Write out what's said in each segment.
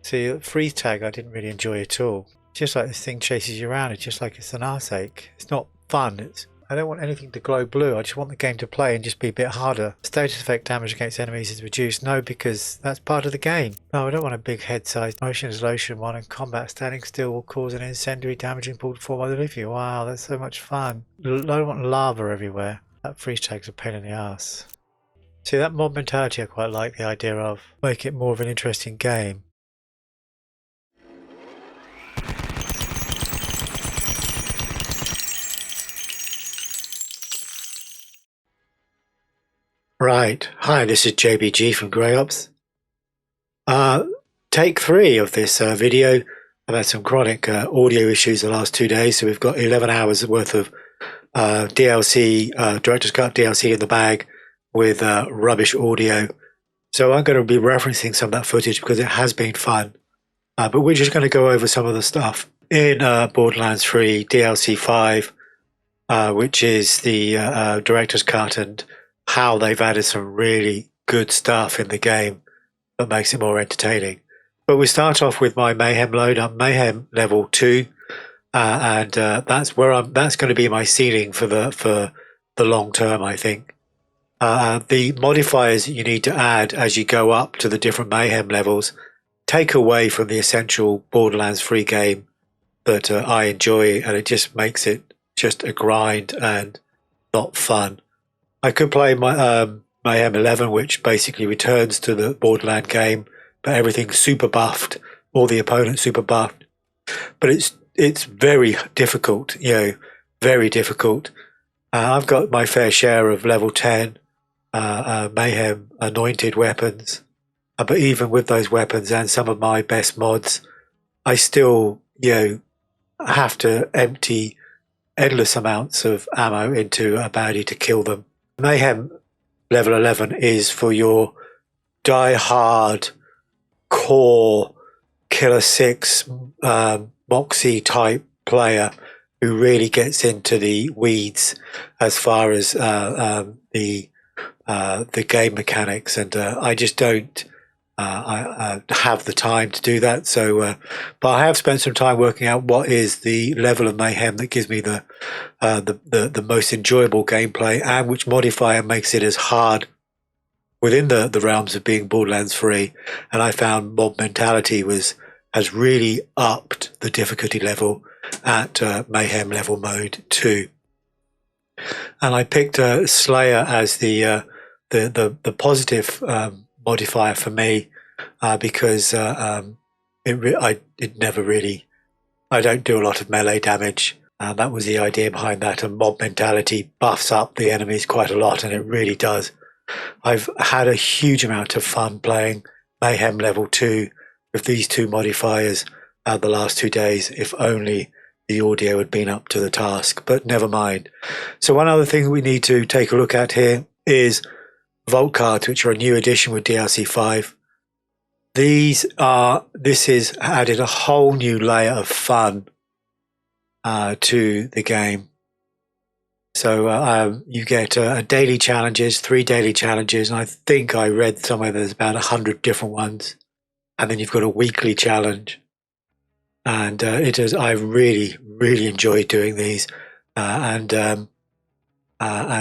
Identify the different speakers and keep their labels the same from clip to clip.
Speaker 1: See, freeze tag I didn't really enjoy at all. Just like this thing chases you around, it's just like it's an arse ache. It's not fun. I don't want anything to glow blue. I just want the game to play and just be a bit harder. Status effect damage against enemies is reduced. No, because that's part of the game. No, I don't want a big head-sized motion is lotion one, and combat standing still will cause an incendiary damaging pool to form underneath you. Wow, that's so much fun. I don't want lava everywhere. That freeze tag's a pain in the ass. See, that mob mentality I quite like the idea of. Make it more of an interesting game. Right, hi, this is JBG from Grey Ops. Take 3 of this video. I've had some chronic audio issues the last 2 days, so we've got 11 hours worth of DLC, Director's Cut DLC in the bag with rubbish audio. So I'm going to be referencing some of that footage because it has been fun. But we're just going to go over some of the stuff in Borderlands 3 DLC 5, which is the Director's Cut, and how they've added some really good stuff in the game that makes it more entertaining. But we start off with my Mayhem load. I'm Mayhem level 2, and that's going to be my ceiling for the long term, I think. The modifiers that you need to add as you go up to the different Mayhem levels take away from the essential Borderlands 3 game that I enjoy, and it just makes it just a grind and not fun. I could play my Mayhem 11, which basically returns to the Borderland game, but everything's super buffed, all the opponents super buffed. But it's very difficult, very difficult. I've got my fair share of level 10 Mayhem anointed weapons, but even with those weapons and some of my best mods, I still, have to empty endless amounts of ammo into a baddie to kill them. Mayhem level 11 is for your die-hard, core, Killer 6, Moxie type player who really gets into the weeds as far as the game mechanics, and I just don't have the time to do that. So, but I have spent some time working out what is the level of Mayhem that gives me the most enjoyable gameplay, and which modifier makes it as hard within the realms of being Borderlands 3. And I found Mob Mentality has really upped the difficulty level at Mayhem level mode 2. And I picked Slayer as the positive modifier for me, because I don't do a lot of melee damage. That was the idea behind that, and Mob Mentality buffs up the enemies quite a lot, and it really does. I've had a huge amount of fun playing Mayhem level 2 with these 2 modifiers the last 2 days, if only the audio had been up to the task, but never mind. So one other thing we need to take a look at here is Vault cards, which are a new addition with DLC 5. This has added a whole new layer of fun to the game. So you get daily challenges, 3 daily challenges, and I think I read somewhere there's about 100 different ones. And then you've got a weekly challenge, and I really, really enjoyed doing these, and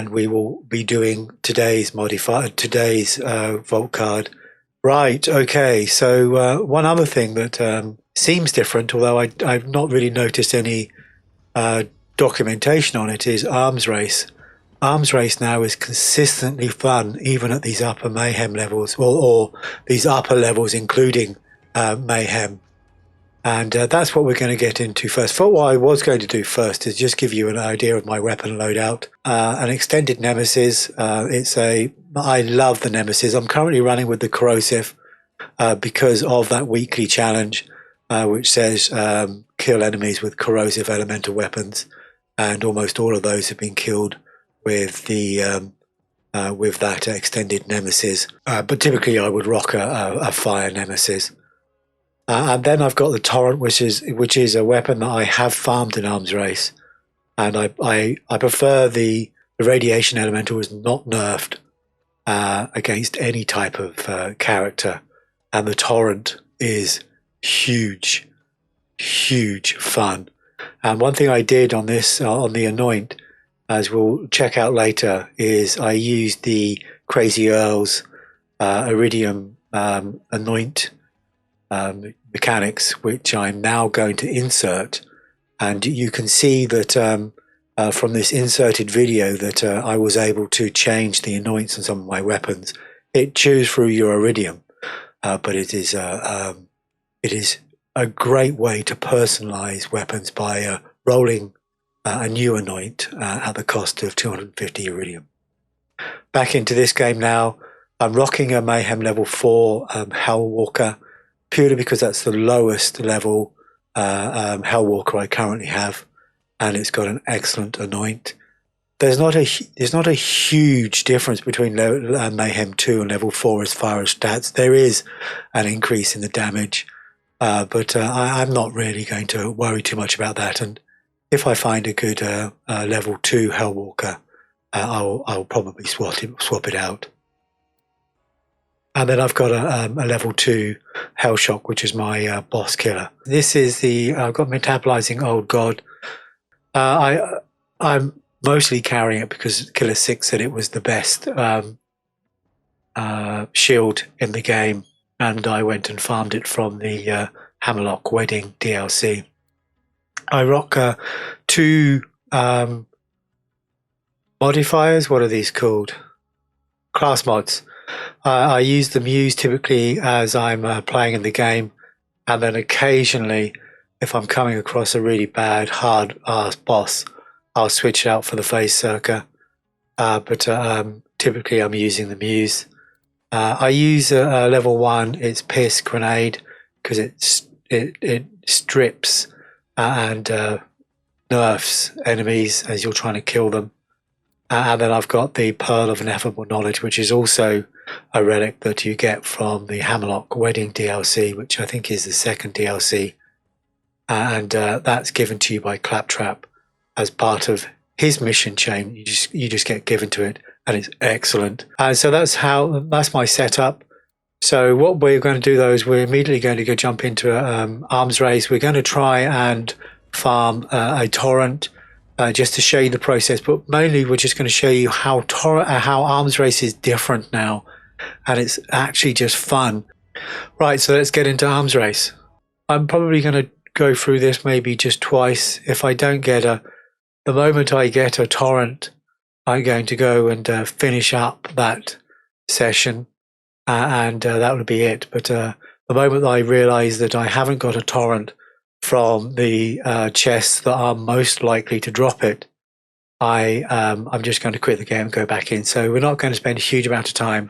Speaker 1: we will be doing today's vault card. Right, okay, so one other thing that seems different, although I've not really noticed any documentation on it, is Arms Race. Arms Race now is consistently fun, even at these upper Mayhem levels, or these upper levels including Mayhem. And that's what we're going to get into first. For what I was going to do first is just give you an idea of my weapon loadout. An extended Nemesis. I love the Nemesis. I'm currently running with the Corrosive because of that weekly challenge, which says kill enemies with corrosive elemental weapons, and almost all of those have been killed with with that extended Nemesis. But typically, I would rock a fire Nemesis. And then I've got the Torrent, which is a weapon that I have farmed in Arms Race, and I prefer the radiation elemental is not nerfed against any type of character, and the Torrent is huge fun. And one thing I did on this, on the Anoint, as we'll check out later, is I used the Crazy Earl's Iridium Anoint mechanics, which I'm now going to insert. And you can see that from this inserted video that I was able to change the anoints on some of my weapons. It chews through your iridium, but it is a great way to personalize weapons by rolling a new anoint at the cost of 250 iridium. Back into this game now. I'm rocking a Mayhem level 4 Hellwalker, purely because that's the lowest level Hellwalker I currently have, and it's got an excellent anoint. There's not a huge difference between Mayhem 2 and level 4 as far as stats. There is an increase in the damage, but I'm not really going to worry too much about that. And if I find a good level 2 Hellwalker, I'll probably swap it out. And then I've got a level 2 Hellshock, which is my boss killer. This is I've got Metabolizing Old God. I'm mostly carrying it because Killer 6 said it was the best shield in the game, and I went and farmed it from the Hammerlock Wedding DLC. I rock 2 modifiers. What are these called? Class mods. I use the Muse typically as I'm playing in the game, and then occasionally, if I'm coming across a really bad, hard-ass boss, I'll switch it out for the Phase Circa. But typically I'm using the Muse. I use level 1, it's Pierce Grenade, because it strips and nerfs enemies as you're trying to kill them. And then I've got the Pearl of Ineffable Knowledge, which is also a relic that you get from the Hammerlock Wedding DLC, which I think is the second DLC. And that's given to you by Claptrap as part of his mission chain. You just get given to it, and it's excellent. And so that's my setup. So what we're going to do though is we're immediately going to go jump into an arms race. We're going to try and farm a Torrent. Just to show you the process, but mainly we're just going to show you how arms race is different now, and it's actually just fun. Right, so let's get into arms race. I'm probably going to go through this maybe just twice. If I don't get the moment I get a Torrent, I'm going to go and finish up that session, and that would be it. But the moment I realise that I haven't got a Torrent from the chests that are most likely to drop it, I'm just going to quit the game and go back in. So we're not going to spend a huge amount of time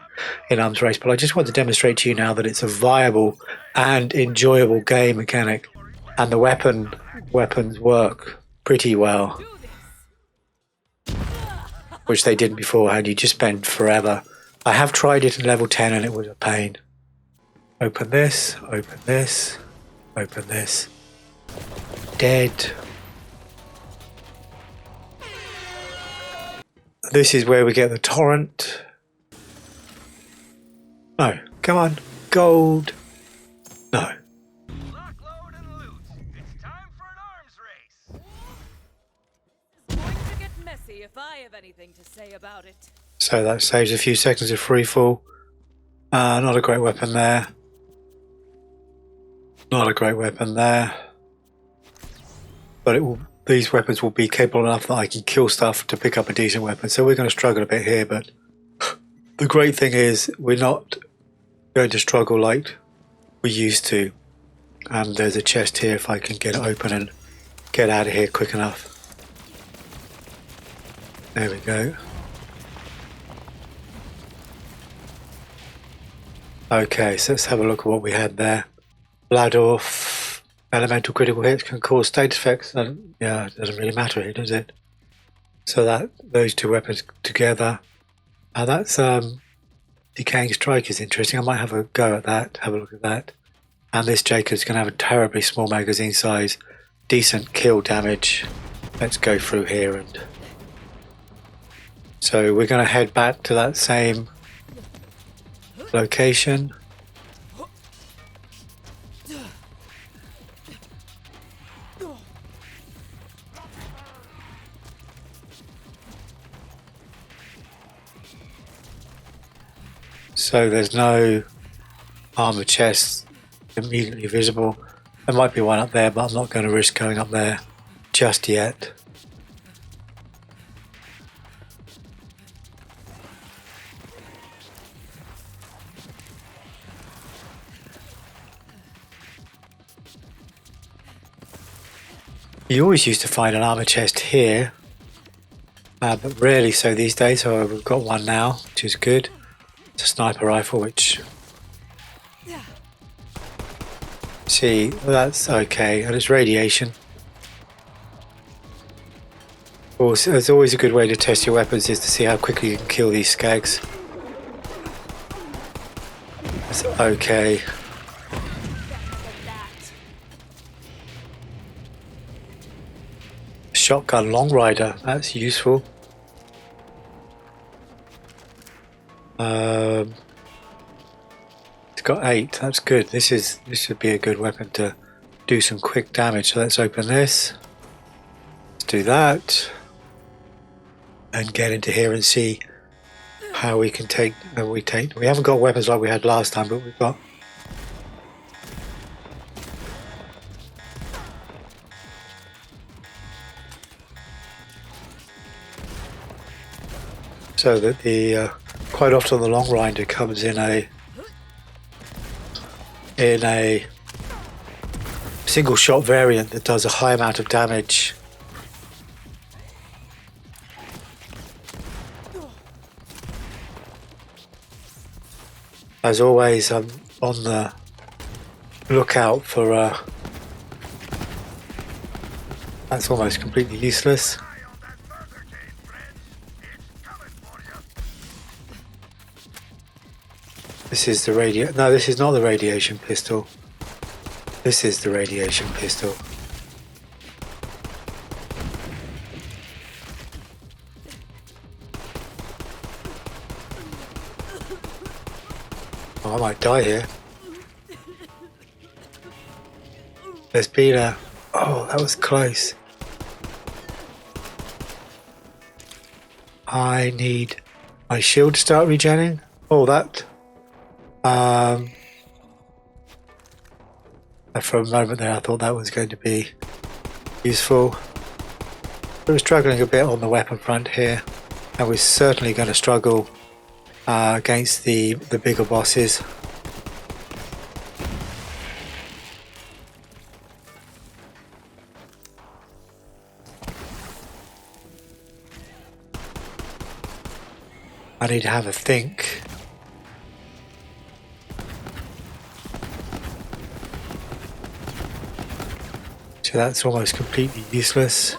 Speaker 1: in arms race, but I just want to demonstrate to you now that it's a viable and enjoyable game mechanic, and the weapons work pretty well, which they didn't beforehand. You just spend forever. I have tried it in level 10 and it was a pain. Open this, open this, open this. Dead. This is where we get the Torrent. No, come on, gold. No.
Speaker 2: Lockload and loot. It's time for an arms race.
Speaker 3: It's going to get messy if I have anything to say about it.
Speaker 1: So that saves a few seconds of free fall. Not a great weapon there. Not a great weapon there. But these weapons will be capable enough that I can kill stuff to pick up a decent weapon. So we're going to struggle a bit here, but the great thing is we're not going to struggle like we used to. And there's a chest here if I can get it open and get out of here quick enough. There we go. Okay, so let's have a look at what we had there. Bladorf. Elemental critical hits can cause status effects. Yeah, it doesn't really matter here, does it? So those two weapons together. That's Decaying Strike is interesting. I might have a go at that, have a look at that. And this Jacob's going to have a terribly small magazine size, decent kill damage. Let's go through here. And so we're going to head back to that same location. So there's no armor chest immediately visible. There might be one up there, but I'm not going to risk going up there just yet. You always used to find an armor chest here, but rarely so these days. So we've got one now, which is good. It's a sniper rifle, which... See, that's okay, and it's radiation. Also, it's always a good way to test your weapons is to see how quickly you can kill these skags. It's okay. Shotgun long rider, that's useful. It's got 8, that's good. This should be a good weapon to do some quick damage. So let's open this. Let's do that. And get into here and see how we can take. We haven't got weapons like we had last time, but we've got. So that the quite often the long rider comes in a single shot variant that does a high amount of damage. As always, I'm on the lookout for that's almost completely useless. This is the no, this is not the radiation pistol. This is the radiation pistol. Oh, I might die here. There's been a... Oh, that was close. I need my shield to start regenerating. Oh, that... for a moment there I thought that was going to be useful. We were struggling a bit on the weapon front here, and we're certainly going to struggle against the bigger bosses. I need to have a think. So that's almost completely useless.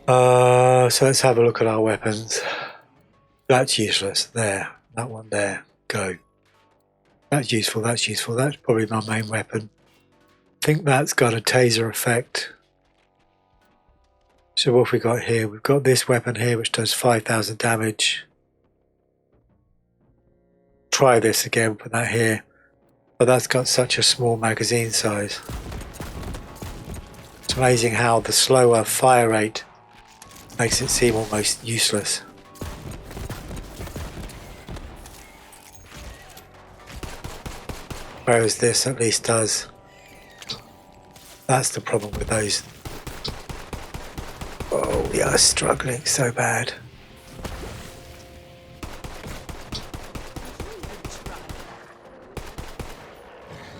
Speaker 1: So let's have a look at our weapons. That's useless. There. That one there. Go. That's useful. That's useful. That's probably my main weapon. I think that's got a taser effect. So what have we got here? We've got this weapon here which does 5,000 damage. Try this again, put that here. But that's got such a small magazine size. It's amazing how the slower fire rate makes it seem almost useless. Whereas this at least does. That's the problem with those. Oh, we are struggling so bad.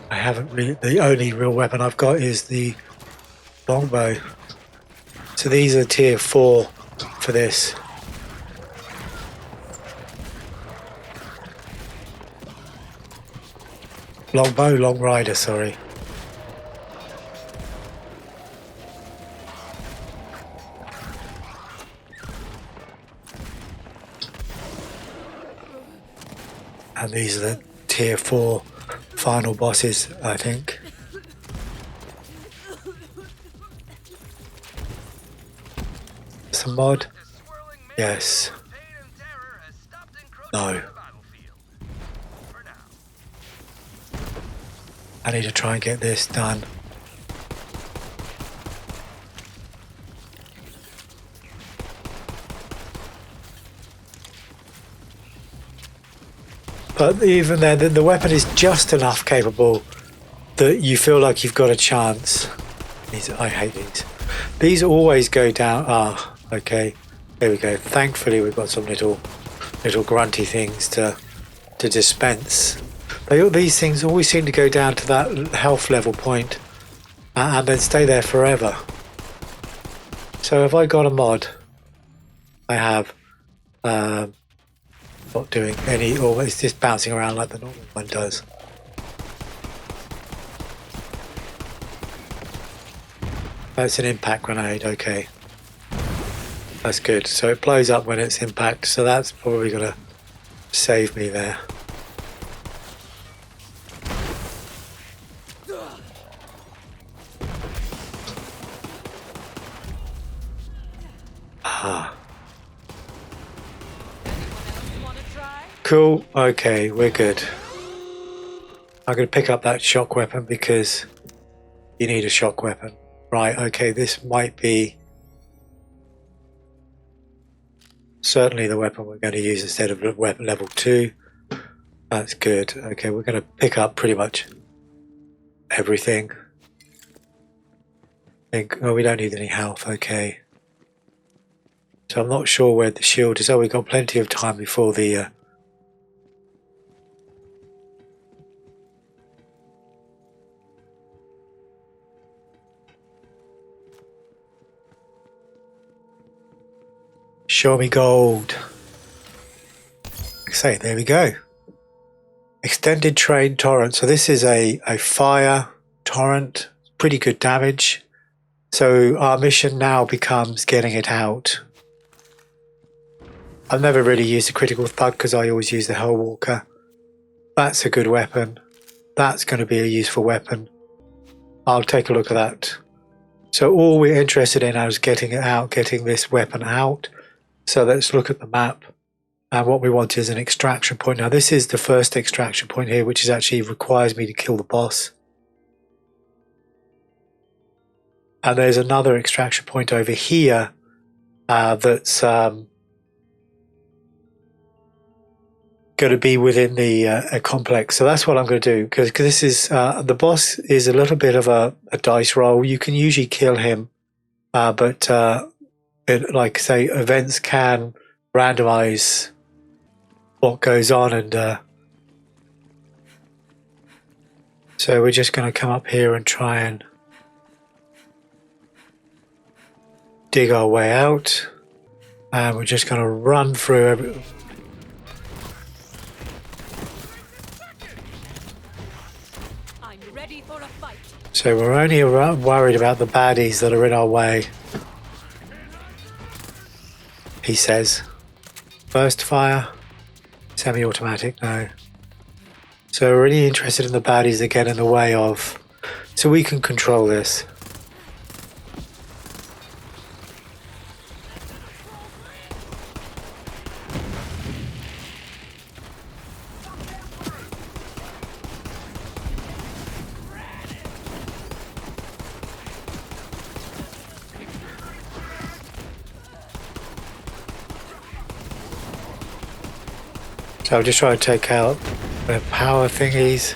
Speaker 1: I haven't really, the only real weapon I've got is the longbow. So these are tier 4 for this. Longbow, long rider, sorry. And these are the tier 4 final bosses, I think. It's a mod? Yes. No. I need to try and get this done. But even then, the weapon is just enough capable that you feel like you've got a chance. I hate these. These always go down. Ah, okay. There we go. Thankfully, we've got some little grunty things to dispense. These things always seem to go down to that health level point and then stay there forever. So if I got a mod, I have not doing any, or it's just bouncing around like the normal one does. That's an impact grenade, okay. That's good. So it blows up when it's impact, so that's probably going to save me there. Ah. Cool, okay, we're good. I'm going to pick up that shock weapon because you need a shock weapon. Right, okay, this might be certainly the weapon we're going to use instead of weapon level 2. That's good. Okay, we're going to pick up pretty much everything. Oh, we don't need any health, okay. So I'm not sure where the shield is. Oh, we've got plenty of time before the... Show me gold. Say, there we go. Extended train torrent. So this is a fire torrent. Pretty good damage. So our mission now becomes getting it out. I've never really used a critical thug because I always use the Hellwalker. That's a good weapon. That's going to be a useful weapon. I'll take a look at that. So all we're interested in now is getting it out, getting this weapon out. So let's look at the map. And what we want is an extraction point. Now this is the first extraction point here, which is actually requires me to kill the boss. And there's another extraction point over here that's going to be within the a complex. So that's what I'm going to do, because this is the boss is a little bit of a dice roll. You can usually kill him, but like say events can randomize what goes on, and so we're just going to come up here and try and dig our way out, and we're just going to run through every...
Speaker 3: I'm ready for a fight.
Speaker 1: So we're only worried about the baddies that are in our way, he says. Burst fire, semi-automatic, no. So we're really interested in the baddies that get in the way of, so we can control this. So I'm just trying to take out the power thingies.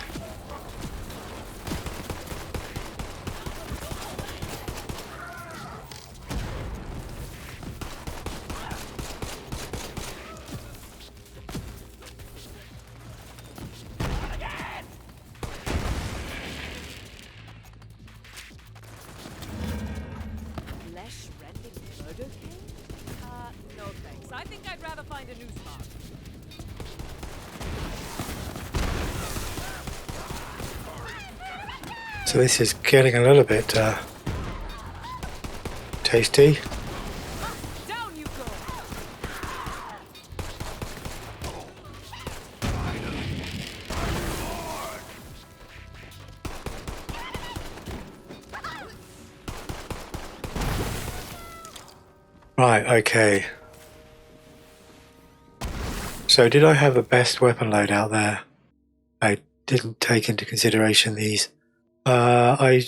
Speaker 3: Flesh rending murder king? No thanks. I think I'd rather find a new spot.
Speaker 1: So this is getting a little bit tasty.
Speaker 3: Down you go.
Speaker 1: Right, okay. So did I have the best weapon loadout there? I didn't take into consideration these. I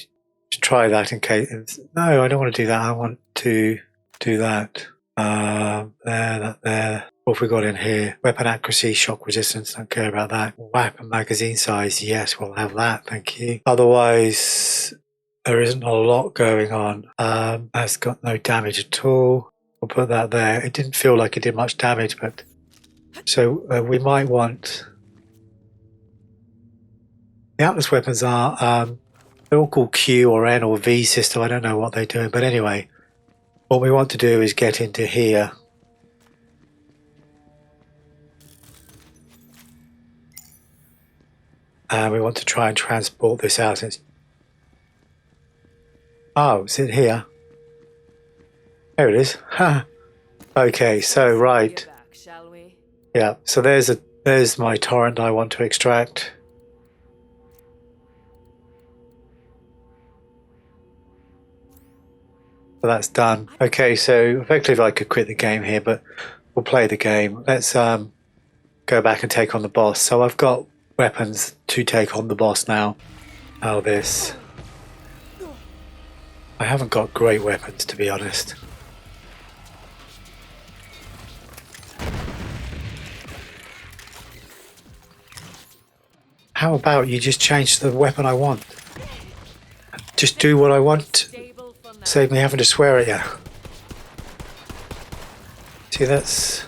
Speaker 1: should try that in case... No, I don't want to do that. I want to do that. There, that there. What have we got in here? Weapon accuracy, shock resistance, don't care about that. Weapon magazine size, yes, we'll have that, thank you. Otherwise, there isn't a lot going on. That's got no damage at all. We'll put that there. It didn't feel like it did much damage, but... So we might want... The Atlas weapons are... they're all called Q or N or V system. I don't know what they're doing, but anyway, what we want to do is get into here. And we want to try and transport this out. Oh, is it here? There it is. Okay, so right.
Speaker 3: Back, shall we?
Speaker 1: Yeah, so there's my torrent I want to extract. So that's done. Okay, so effectively I could quit the game here, but we'll play the game. Let's go back and take on the boss. So I've got weapons to take on the boss now. Oh, this. I haven't got great weapons, to be honest. How about you just change the weapon I want? Just do what I want.
Speaker 3: Stable for now.
Speaker 1: Save me having to swear at you. See, that's...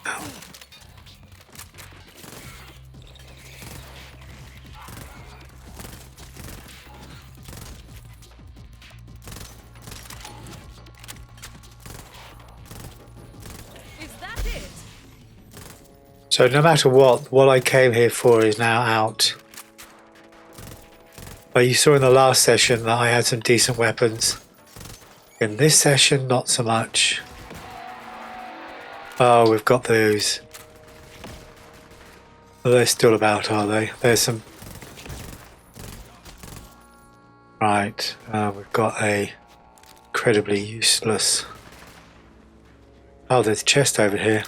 Speaker 1: Ow.
Speaker 3: Is that it?
Speaker 1: So no matter what I came here for is now out. But you saw in the last session that I had some decent weapons. In this session, not so much. Oh, we've got those. Well, they're still about, are they? There's some... Right, we've got a incredibly useless... Oh, there's a chest over here.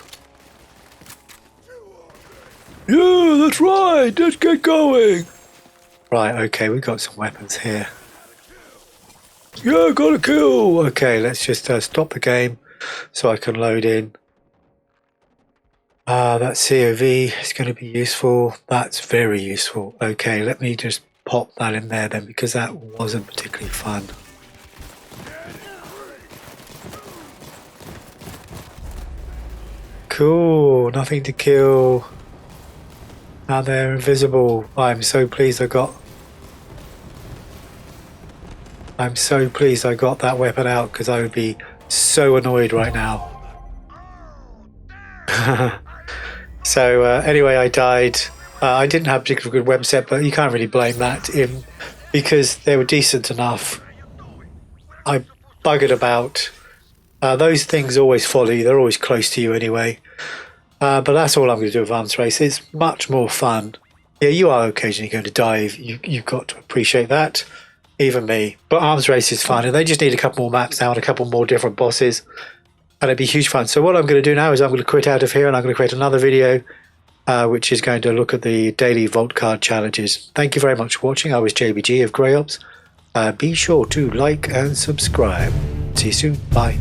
Speaker 1: Yeah, that's right, let's get going! Right, okay, we've got some weapons here. Yeah, got a kill! Okay, let's just stop the game so I can load in. That COV is going to be useful. That's very useful. Okay, let me just pop that in there then, because that wasn't particularly fun. Cool, nothing to kill. Now they're invisible. I'm so pleased I got that weapon out, because I would be so annoyed right now. So anyway, I died. I didn't have a particularly good web set, but you can't really blame that because they were decent enough. I buggered about. Those things always follow you. They're always close to you anyway. But that's all I'm going to do with Arms Race. It's much more fun. Yeah, you are occasionally going to dive. You've got to appreciate that. Even me. But Arms Race is fun. And they just need a couple more maps now and a couple more different bosses. And it'd be huge fun. So what I'm going to do now is I'm going to quit out of here and I'm going to create another video which is going to look at the daily vault card challenges. Thank you very much for watching. I was JBG of Grey Ops. Be sure to like and subscribe. See you soon. Bye.